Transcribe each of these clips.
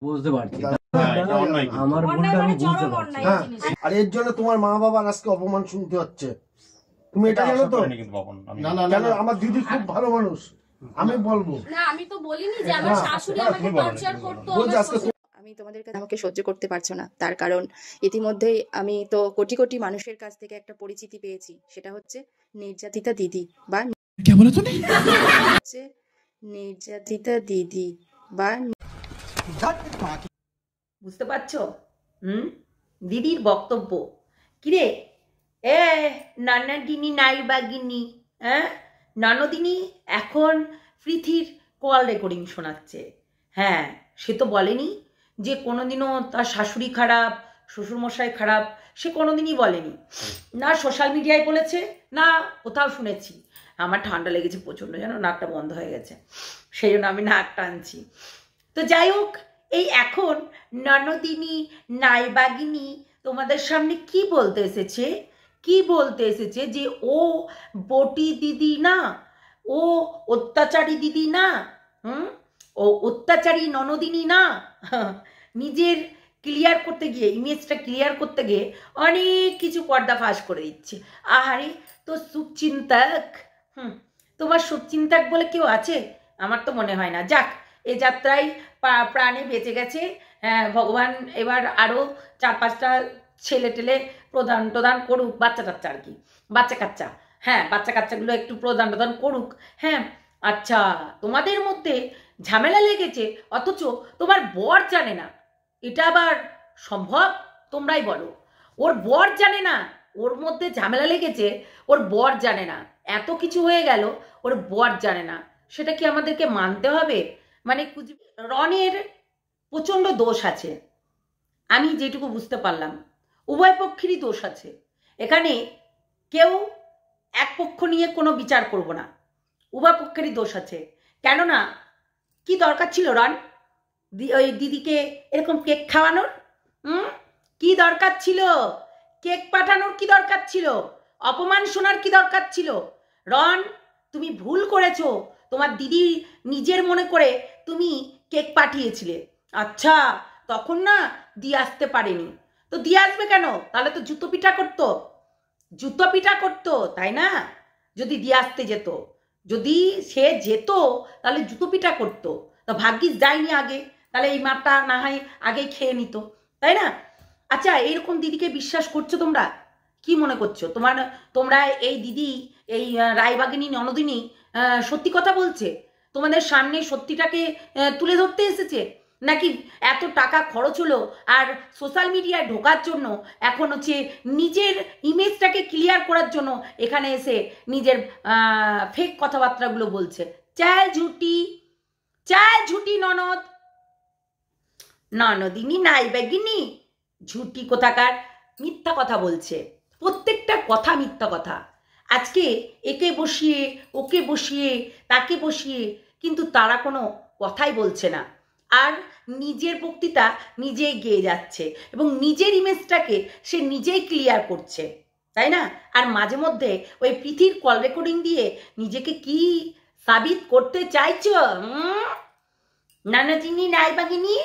বুঝতে পারছি আমার ভুলটা আমি বুঝতে পারছি। আর এর জন্য তোমার মা বাবার আজকে অপমান শুনতে হচ্ছে। তুমি এটা জানো তো? না, আমার দিদি খুব ভালো মানুষ, আমি বলবো না। আমি তো বলিনি যে আমার শাশুড়ি আমাকে টর্চার করতো। আমি তোমাদের কাছে আমাকে সহ্য করতে পারছো না, তার কারণ ইতিমধ্যেই আমি তো কোটি কোটি মানুষের কাছ থেকে একটা পরিচিতি পেয়েছি, সেটা হচ্ছে নির্যাতিতা দিদি বা হচ্ছে নির্যাতিতা দিদি বা বুঝতে পারছো? দিদির বক্তব্য কিরে এ নানাদিনী নাইবাগিনী, হ্যাঁ ননদিনী এখন পৃথির কল রেকর্ডিং শোনাচ্ছে। হ্যাঁ, সে তো বলেনি যে কোনোদিনও তার শাশুড়ি খারাপ, শ্বশুরমশাই খারাপ, সে কোনোদিনই বলেনি। না সোশ্যাল মিডিয়ায় বলেছে, না কোথাও শুনেছি। আমার ঠান্ডা লেগেছে প্রচণ্ড, যেন নাকটা বন্ধ হয়ে গেছে, সেই জন্য আমি নাক টানছি। তো যাই হোক, এই এখন ননদিনী নাইবাগিনী তোমাদের সামনে কি বলতে এসেছে, কি বলতে এসেছে যে ও বটি দিদি না, ও অত্যাচারী দিদি না, ও অত্যাচারী ননদিনী না। নিজের ক্লিয়ার করতে গিয়ে, ইমেজটা ক্লিয়ার করতে গিয়ে অনেক কিছু পর্দা ফাঁস করে দিচ্ছে। আহারে তো শুভচিন্তক, তোমার শুভচিন্তক বলে কেউ আছে? আমার তো মনে হয় না। যাক, এ যাত্রায় প্রাণে বেঁচে গেছে। ভগবান এবার আরও 4-5টা ছেলে টেলে প্রদান করুক, বাচ্চা টাচ্চা আর কি, বাচ্চা কাচ্চা, হ্যাঁ বাচ্চা কাচ্চাগুলো একটু প্রদান করুক। হ্যাঁ আচ্ছা, তোমাদের মধ্যে ঝামেলা লেগেছে অথচ তোমার বর জানে না, এটা আবার সম্ভব? তোমরাই বলো। ওর বর জানে না ওর মধ্যে ঝামেলা লেগেছে, ওর বর জানে না, এত কিছু হয়ে গেল ওর বর জানে না, সেটা কি আমাদেরকে মানতে হবে? মানে রনের প্রচণ্ড দোষ আছে, আমি যেটুকু বুঝতে পারলাম উভয় পক্ষেরই দোষ আছে। এখানে কেউ এক পক্ষ নিয়ে কোনো বিচার করব না, উভয় পক্ষেরই দোষ আছে। কেননা কি দরকার ছিল রন ওই দিদিকে এরকম কেক খাওয়ানোর? কি দরকার ছিল? কেক পাঠানোর কি দরকার ছিল? অপমান শোনার কি দরকার ছিল? রন, তুমি ভুল করেছো। তোমার দিদি নিজের মনে করে তুমি কেক পাঠিয়েছিলে। আচ্ছা, তখন না দিয়ে আসতে পারেনি, তো দিয়ে আসবে কেন? তাহলে তো জুতো পিঠা করতো, তাই না? যদি দিয়ে আসতে যেত, যদি সে যেত তাহলে জুতো পিঠা করতো। তো ভাগ্যিস যায়নি আগে, তাহলে এই মাপটা না হয় আগেই খেয়ে নিত, তাই না? আচ্ছা, এইরকম দিদিকে বিশ্বাস করছো তোমরা? কি মনে করছো তোমরা এই দিদি, এই রায়বাগিনী ননদিনী সত্যি কথা বলছে? তোমাদের সামনে সত্যিটাকে তুলে ধরতে এসেছে? নাকি এত টাকা খরচ হলো আর সোশ্যাল মিডিয়ায় ঢোকার জন্য, এখন হচ্ছে নিজের ইমেজটাকে ক্লিয়ার করার জন্য এখানে এসে নিজের ফেক কথাবার্তাগুলো বলছে? চায় ঝুটি ননদিনী নাইবাগিনী ঝুটি কোথাকার, মিথ্যা কথা বলছে, প্রত্যেকটা কথা মিথ্যা কথা। আজকে একে বসিয়ে ওকে বসিয়ে তাকে বসিয়ে কিন্তু তারা কোনো কথাই বলছে না, আর নিজের বক্তৃতা নিজেই গেয়ে যাচ্ছে এবং নিজের ইমেজটাকে সে নিজেই ক্লিয়ার করছে, তাই না? আর মাঝে মধ্যে ওই পৃথির কল রেকর্ডিং দিয়ে নিজেকে কি সাবিত করতে চাইছো? নানাজিনী নাইবাগিনী,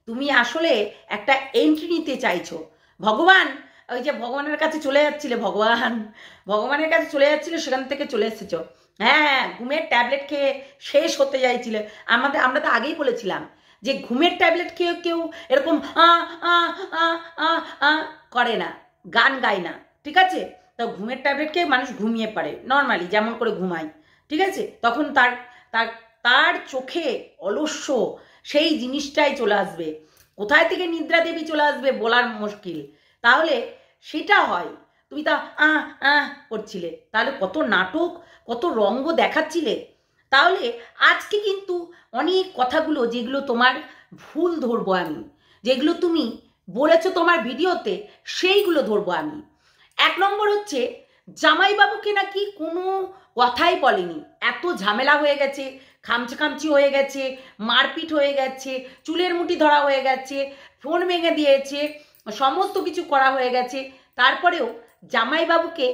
তুমি আসলে একটা এন্ট্রি নিতে চাইছো। ভগবান, ওই যে ভগবানের কাছে চলে যাচ্ছিলে, ভগবানের কাছে চলে যাচ্ছিলে, সেখান থেকে চলে এসেছো। হ্যাঁ, ঘুমের ট্যাবলেট খেয়ে শেষ হতে চাইছিলে। আমরা তো আগেই বলেছিলাম যে ঘুমের ট্যাবলেট খেয়ে কেউ এরকম করে না, গান গায় না, ঠিক আছে? তো ঘুমের ট্যাবলেট খেয়ে মানুষ ঘুমিয়ে পারে নর্মালি, যেমন করে ঘুমায়, ঠিক আছে? তখন তার চোখে অলস্য সেই জিনিসটাই চলে আসবে। কোথায় থেকে নিদ্রা দেবী চলে আসবে বলার মুশকিল। তাহলে সেটা হয়, তুমি তা করছিলে, তাহলে কত নাটক, কত রঙ্গ দেখাচ্ছিলে। তাহলে আজকে কিন্তু অনেক কথাগুলো যেগুলো তোমার ভুল ধরবো আমি, যেগুলো তুমি বলেছো তোমার ভিডিওতে, সেইগুলো ধরবো আমি। 1 নম্বর হচ্ছে জামাইবাবুকে নাকি কোনো কথাই বলেনি, এত ঝামেলা হয়ে গেছে, খামচি হয়ে গেছে, মারপিট হয়ে গেছে, চুলের মুঠি ধরা হয়ে গেছে, ফোন ভেঙে দিয়েছে, সমস্ত কিছু করা হয়ে গেছে, তারপরেও জামাইবাবুকে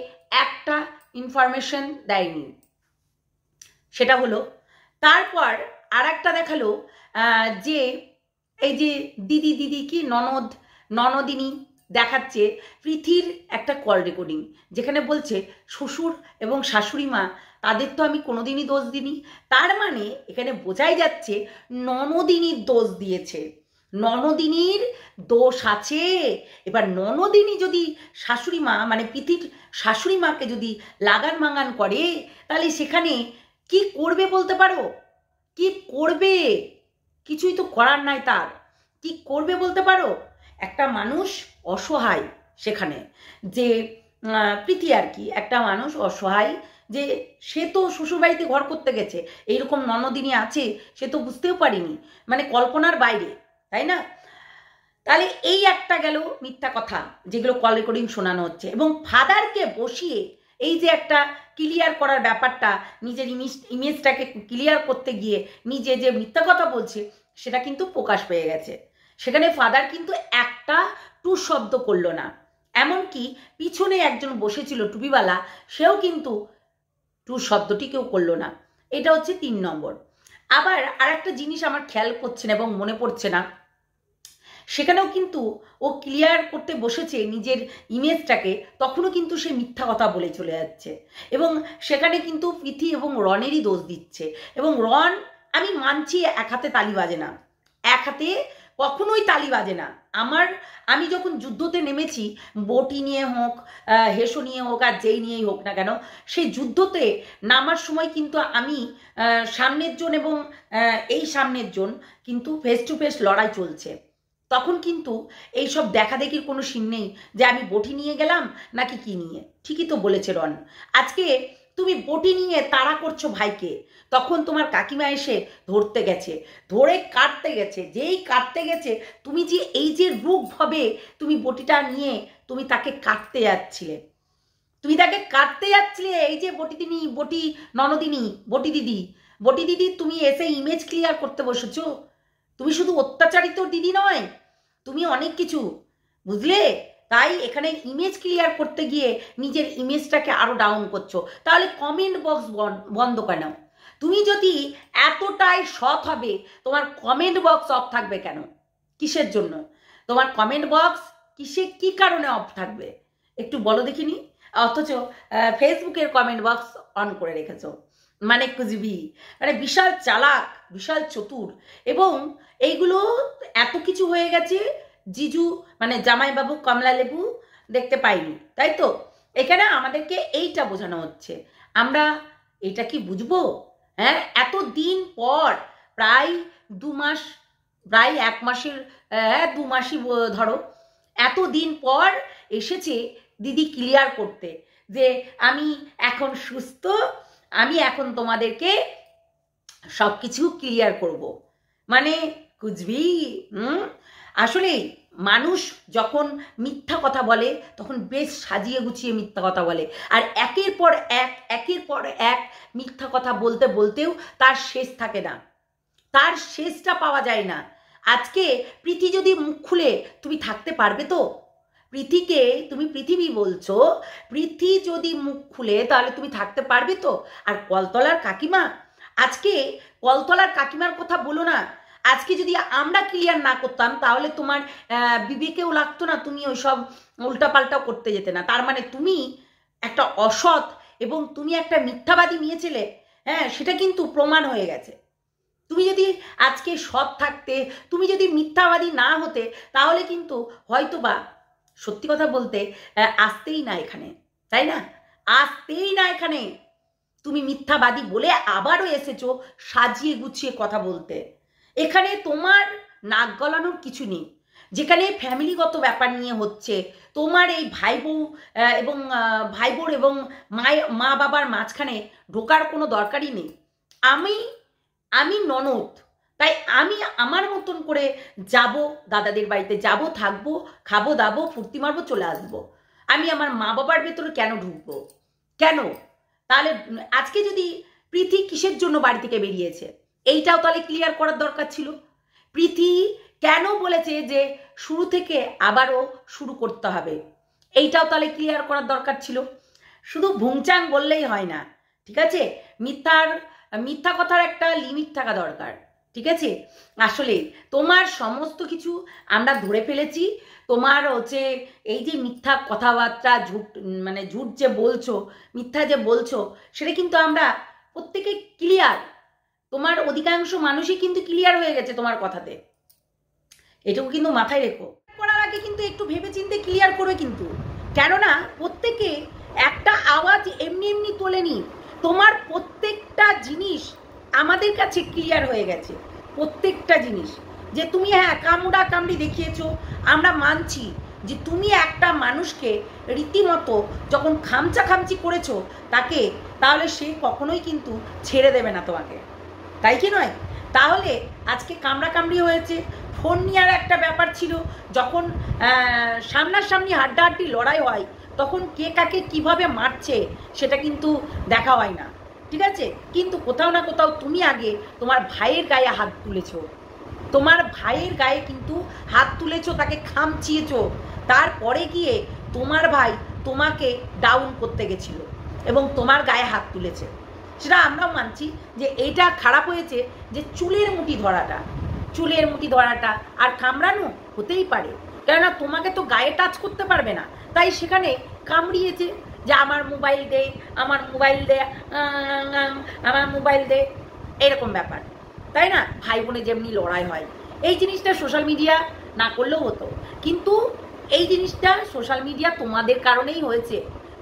একটা ইনফরমেশন দেয়নি। সেটা হলো, তারপর আর একটা দেখালো যে এই যে দিদি দিদি কি ননদ ননদিনী দেখাচ্ছে প্রীতির একটা কল রেকর্ডিং, যেখানে বলছে শ্বশুর এবং শাশুড়ি মা তাদের তো আমি কোনোদিনই দোষ দিইনি। তার মানে এখানে বোঝাই যাচ্ছে ননদিনীর দোষ দিয়েছে, ননদিনীর দোষ আছে। এবার ননদিনী যদি শাশুড়ি মা মানে প্রীতির শাশুড়ি মাকে যদি লাগান মাঙ্গান করে, তাহলে সেখানে কি করবে বলতে পারো? কি করবে? কিছুই তো করার নাই তার। কি করবে বলতে পারো? একটা মানুষ অসহায় সেখানে, যে প্রীতি আর কি, একটা মানুষ অসহায়, যে সে তো শ্বশুরবাড়িতে ঘর করতে গেছে, এইরকম ননদিনী আছে সে তো বুঝতেও পারিনি, মানে কল্পনার বাইরে, তাই না? তাহলে এই একটা গেল মিথ্যা কথা যেগুলো কল রেকর্ডিং শোনানো হচ্ছে। এবং ফাদারকে বসিয়ে এই যে একটা ক্লিয়ার করার ব্যাপারটা, নিজের ইমেজটাকে ক্লিয়ার করতে গিয়ে নিজে যে মিথ্যা কথা বলছে সেটা কিন্তু প্রকাশ পেয়ে গেছে। সেখানে ফাদার কিন্তু একটা টু শব্দ করলো না, এমনকি পিছনে একজন বসেছিল টুপিওয়ালা, সেও কিন্তু টু শব্দটি কেউ করলো না। এটা হচ্ছে 3 নম্বর। আবার আর একটা জিনিস আমার খেয়াল করছে না এবং মনে পড়ছে না, সেখানেও কিন্তু ও ক্লিয়ার করতে বসেছে নিজের ইমেজটাকে, তখনও কিন্তু সে মিথ্যা কথা বলে চলে যাচ্ছে এবং সেখানে কিন্তু প্রীতি এবং রনেরই দোষ দিচ্ছে। এবং রন, আমি মানছি এক হাতে তালি বাজে না, এক হাতে কখনোই তালি বাজে না। আমি যখন যুদ্ধতে নেমেছি, বটি নিয়ে হোক, হেসো নিয়ে হোক, আর যেই নিয়েই হোক না কেন, সেই যুদ্ধতে নামার সময় কিন্তু আমি সামনের জন এবং এই সামনের জন কিন্তু ফেস টু ফেস লড়াই চলছে, তখন কিন্তু এইসব দেখাদেখির কোনো সিন নেই যে আমি বটি নিয়ে গেলাম নাকি কি নিয়ে। ঠিকই তো বলেছে রন, আজকে তুমি বটি নিয়ে তাড়া করছো ভাইকে, তখন তোমার কাকিমা এসে ধরতে গেছে, ধরে কাটতে গেছে, যেই কাটতে গেছে তুমি যে এই যে রূপভাবে তুমি বটিটা নিয়ে তুমি তাকে কাটতে যাচ্ছিলে, এই যে বটি ননদিনী, বটি দিদি তুমি এসে ইমেজ ক্লিয়ার করতে বসেছো। তুমি শুধু অত্যাচারিত দিদি নয়, তুমি অনেক কিছু, বুঝলে? তাই এখানে ইমেজ ক্লিয়ার করতে গিয়ে নিজের ইমেজটাকে আরো ডাউন করছো। তাহলে কমেন্ট বক্স বন্ধ কেন? তুমি যদি এতটাই সৎ হবে, তোমার কমেন্ট বক্স অফ থাকবে কেন? কিসের জন্য তোমার কমেন্ট বক্স কি কারণে অফ থাকবে একটু বলো দেখিনি? অথচ ফেসবুকের কমেন্ট বক্স অন করে রেখেছো, মানে কুজবি, মানে বিশাল চালাক, বিশাল চতুর। এবং এইগুলো এত কিছু হয়ে গেছে, জিজু মানে জামাইবাবু কমলা লেবু দেখতে পাইনি, তাই তো? এখানে আমাদেরকে এইটা বোঝানো হচ্ছে। আমরা এটা কি বুঝবো? হ্যাঁ, এত দিন পর, প্রায় 2 মাস, প্রায় 1 মাসের 2 মাসই ধরো, এত দিন পর এসেছে দিদি ক্লিয়ার করতে যে আমি এখন সুস্থ, আমি এখন তোমাদেরকে সব কিছু ক্লিয়ার করব। মানে কুচবি। আসলে মানুষ যখন মিথ্যা কথা বলে তখন বেশ সাজিয়ে গুছিয়ে মিথ্যা কথা বলে, আর একের পর এক মিথ্যা কথা বলতে বলতেও তার শেষ থাকে না, তার শেষটা পাওয়া যায় না। আজকে প্রীতি যদি মুখ খুলে, তুমি থাকতে পারবে তো? প্রীতিকে তুমি পৃথিবী বলছো, প্রীতি যদি মুখ খুলে তাহলে তুমি থাকতে পারবে তো? আর কলতলার কাকিমা, আজকে কলতলার কাকিমার কথা বলো না, আজকে যদি আমরা ক্লিয়ার না করতাম তাহলে তোমার বিবেকেও লাগতো না, তুমি ওইসব উল্টাপাল্টা করতে যেতে না। তার মানে তুমি একটা অসৎ এবং তুমি একটা মিথ্যাবাদী মেয়ে ছেলে, হ্যাঁ, সেটা কিন্তু প্রমাণ হয়ে গেছে। তুমি যদি আজকে সৎ থাকতে, তুমি যদি মিথ্যাবাদী না হতে, তাহলে কিন্তু হয়তোবা সত্যি কথা বলতে আসতেই না এখানে, তাই না? আসতেই না এখানে। তুমি মিথ্যাবাদী বলে আবারও এসেছো সাজিয়ে গুছিয়ে কথা বলতে। এখানে তোমার নাক গলানোর কিছু নেই। যেখানে ফ্যামিলিগত ব্যাপার নিয়ে হচ্ছে, তোমার এই ভাই বোন এবং মা বাবার মাঝখানে ঢোকার কোনো দরকারই নেই। আমি ননদ, তাই আমি আমার মতন করে যাব, দাদাদের বাড়িতে যাব, থাকবো, খাবো দাবো, ফুর্তি মারবো, চলে আসবো। আমি আমার মা বাবার ভেতরে কেন ঢুকবো? কেন? তাহলে আজকে যদি প্রীতি কিসের জন্য বাড়ি থেকে বেরিয়েছে, এইটাও তাহলে ক্লিয়ার করার দরকার ছিল। প্রীতি কেন বলেছে যে শুরু থেকে আবারও শুরু করতে হবে, এইটাও তাহলে ক্লিয়ার করার দরকার ছিল। শুধু ভুংচাং বললেই হয় না, ঠিক আছে? মিথ্যা কথার একটা লিমিট থাকা দরকার, ঠিক আছে? আসলে তোমার সমস্ত কিছু আমরা ধরে ফেলেছি। তোমার হচ্ছে এই যে মিথ্যা কথাবার্তা, ঝুট যে বলছো, মিথ্যা যে বলছো, সেটা কিন্তু আমরা প্রত্যেকে ক্লিয়ার। তোমার অধিকাংশ মানুষই কিন্তু ক্লিয়ার হয়ে গেছে তোমার কথাতে, এটুকু কিন্তু মাথায় রেখো। করার আগে কিন্তু একটু ভেবেচিন্তে ক্লিয়ার করবে কিন্তু, কেননা প্রত্যেকে একটা আওয়াজ এমনি এমনি তোলেনি। তোমার প্রত্যেকটা জিনিস আমাদের কাছে ক্লিয়ার হয়ে গেছে, প্রত্যেকটা জিনিস। যে তুমি হ্যাঁ কামড়া কামড়ি দেখিয়েছো, আমরা মানছি যে তুমি একটা মানুষকে রীতিমতো যখন খামচি করেছো তাকে, তাহলে সে কখনোই কিন্তু ছেড়ে দেবে না তোমাকে, তাই কি নয়? তাহলে আজকে কামড়াকামড়ি হয়েছে, ফোন নেওয়ার একটা ব্যাপার ছিল, যখন সামনাসামনি হাড্ডাহাড্ডি লড়াই হয় তখন কে কাকে কিভাবে মারছে সেটা কিন্তু দেখা হয় না, ঠিক আছে? কিন্তু কোথাও না কোথাও তুমি আগে তোমার ভাইয়ের গায়ে হাত তুলেছো, তোমার ভাইয়ের গায়ে কিন্তু হাত তুলেছো, তাকে খামচিয়েছো, তারপরে গিয়ে তোমার ভাই তোমাকে ডাউন করতে গেছিল এবং তোমার গায়ে হাত তুলেছে। সেটা আমরাও মানছি যে এটা খারাপ হয়েছে, যে চুলের মুঠি ধরাটা আর কামড়ানো হতেই পারে, কেননা তোমাকে তো গায়ে টাচ করতে পারবে না, তাই সেখানে কামড়িয়েছে যে আমার মোবাইল দে, আমার মোবাইল দে, এরকম ব্যাপার, তাই না? ভাই বোনে যেমনি লড়াই হয়, এই জিনিসটা সোশ্যাল মিডিয়া না করলেও হতো, কিন্তু এই জিনিসটা সোশ্যাল মিডিয়া তোমাদের কারণেই হয়েছে।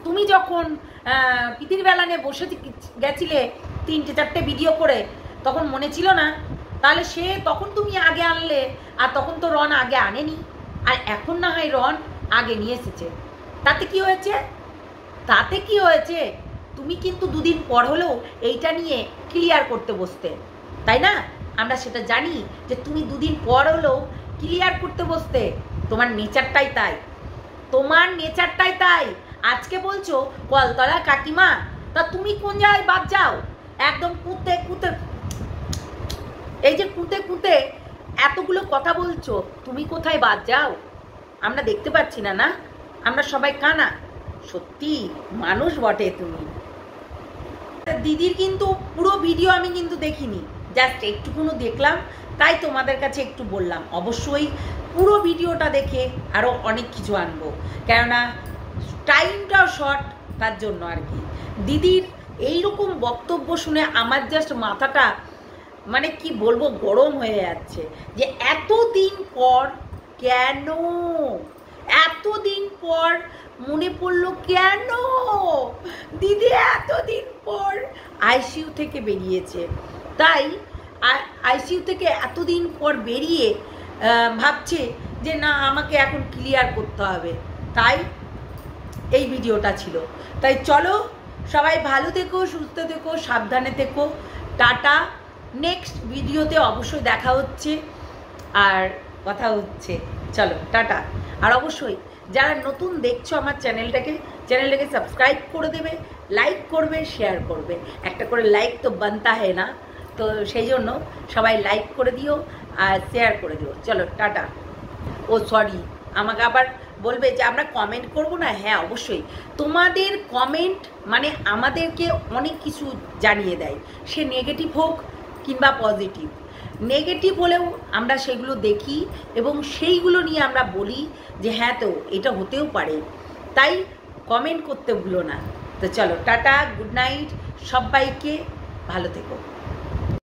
তুমি যখন পিতির বেলানে বসে গেছিলে 3-4টে ভিডিও করে, তখন মনে ছিল না? তাহলে সে তখন তুমি আগে আনলে, আর তখন তো রন আগে আনেনি, আর এখন না হয় রন আগে নিয়ে এসেছে। তাতে কি হয়েছে? তুমি কিন্তু 2 দিন পর হলেও এইটা নিয়ে ক্লিয়ার করতে বসতে, তাই না? আমরা সেটা জানি যে তুমি 2 দিন পর হলেও ক্লিয়ার করতে বসতে। তোমার নেচারটাই তাই। আজকে বলছো কলতলা কাকিমা, তা তুমি কোন জায়গায় বাদ যাও? একদম কুঁতে এই যে কুঁতে এতগুলো কথা বলছো, তুমি কোথায় বাদ যাও? আমরা দেখতে পাচ্ছি না? না, আমরা সবাই কানা। সত্যি মানুষ বটে তুমি। দিদির কিন্তু পুরো ভিডিও আমি কিন্তু দেখিনি, জাস্ট একটুকুনো দেখলাম, তাই তোমাদের কাছে একটু বললাম। অবশ্যই পুরো ভিডিওটা দেখে আরও অনেক কিছু আনবো, কেননা টাইমটাও শর্ট, তার জন্য আর কি। দিদির এইরকম বক্তব্য শুনে আমার জাস্ট মাথাটা মানে কি বলবো, গরম হয়ে যাচ্ছে। যে এতদিন পর কেন, এতদিন পর মনে পড়লো কেন? দিদি এতদিন পর আইসিইউ থেকে বেরিয়েছে, তাই আইসিইউ থেকে এতদিন পর বেরিয়ে ভাবছে যে না, আমাকে এখন ক্লিয়ার করতে হবে, তাই এই ভিডিওটা ছিল। তাই চলো সবাই ভালো থেকো, সুস্থ থেকো, সাবধানে থেকো। টাটা, নেক্সট ভিডিওতে অবশ্যই দেখা হচ্ছে আর কথা হচ্ছে। চলো টাটা। আর অবশ্যই যারা নতুন দেখছো আমার চ্যানেলটাকে সাবস্ক্রাইব করে দেবে, লাইক করবে, শেয়ার করবে। একটা করে লাইক তো বানতা হয় না, তো সেই জন্য সবাই লাইক করে দিও আর শেয়ার করে দিও। চলো টাটা। ও সরি, আমাকে আবার বলবে যে আমরা কমেন্ট করব না। হ্যাঁ অবশ্যই, তোমাদের কমেন্ট মানে আমাদেরকে অনেক কিছু জানিয়ে দেয়, সে নেগেটিভ হোক কিংবা পজিটিভ। নেগেটিভ হলেও আমরা সেগুলো দেখি এবং সেইগুলো নিয়ে আমরা বলি যে হ্যাঁ তো এটা হতেও পারে, তাই কমেন্ট করতে ভুলো না। তো চলো টাটা, গুড নাইট, সবাইকে ভালো থেকো।